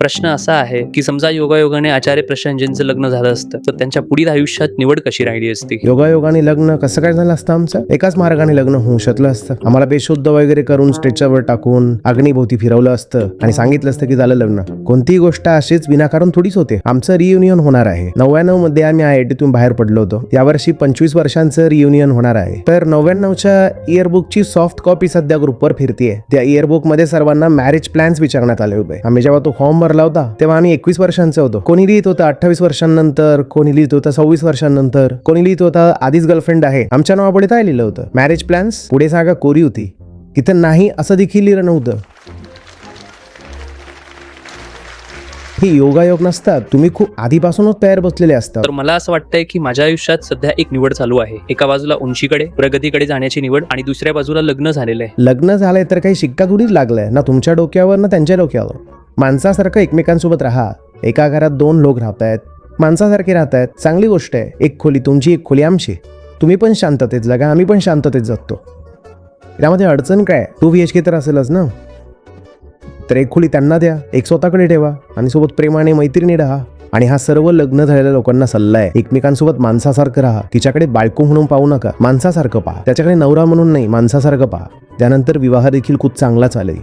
प्रश्न असा आहे की समजा योगायोगाने आचार्य प्रशांतजींचं लग्न झालं असतं तर त्यांच्या पुढील आयुष्यात निवड कशी राहिली असती? योगायोगाने लग्न कसं काय झालं असतं आमचं? एकाच मार्गाने लग्न होऊ शकलं असतं. आम्हाला बेशुद्ध वगैरे करून स्ट्रेचरवर टाकून अग्निभोवती फिरवलं असतं आणि सांगितलं असतं की झालं लग्न. कोणतीही गोष्ट अशीच विनाकारण थोडीच होते. आमचं रियुनियन होणार आहे. 99 मध्ये आम्ही IITतून बाहेर पडलो होतो. यावर्षी 25 वर्षांचं रियुनियन होणार आहे. तर 99च्या इयरबुकची सॉफ्ट कॉपी सध्या ग्रुपवर फिरतीये. त्या इयरबुक मध्ये सर्वांना मॅरेज प्लॅन्स विचारण्यात आले होते. आम्ही जेव्हा तो फॉर्म भरला होता तेव्हा आम्ही 21 वर्षांचे होतो. कोणी लिहित होतं 28 वर्षांनंतर, कोणी लिहित होतं 26 वर्षांनंतर, कोणी लिहित होतं आधीच गर्लफ्रेंड आहे. आमच्या नावापुढे काय लिहिलं होतं? Marriage plans. पुढे जागा कोरी होती. इथं नाही असं देखील लिहिलं नव्हतं. हे योगायोग नसतात. तुम्ही खूप आधीपासूनच तयार बसलेले असतात. तर मला असं वाटतंय की माझ्या आयुष्यात सध्या एक निवड चालू आहे. एका बाजूला उंचीकडे प्रगतीकडे जाण्याची निवड आणि दुसऱ्या बाजूला लग्न झालेलं आहे. लग्न झालंय तर काही शिक्का थोडीच लागलाय ना तुमच्या डोक्यावर ना त्यांच्या डोक्यावर. माणसासारखं एकमेकांसोबत राहा. एका घरात 2 लोक राहतायत, माणसासारखे राहतायत, चांगली गोष्ट आहे. एक खोली तुमची, एक खोली आमची. तुम्ही पण शांततेत जगा, आम्ही पण शांततेत जगतो. यामध्ये अडचण काय? 2 BHK तर असेलच ना. तर एक खोली त्यांना द्या, एक स्वतःकडे ठेवा आणि सोबत प्रेमाने मैत्रिणी राहा. आणि हा सर्व लग्न झालेल्या लोकांना सल्ला आहे. एकमेकांसोबत माणसासारखं राहा. तिच्याकडे बायको म्हणून पाहू नका, माणसासारखं पहा. त्याच्याकडे नवरा म्हणून नाही, माणसासारखं पहा. त्यानंतर विवाह देखील खूप चांगला चालेल.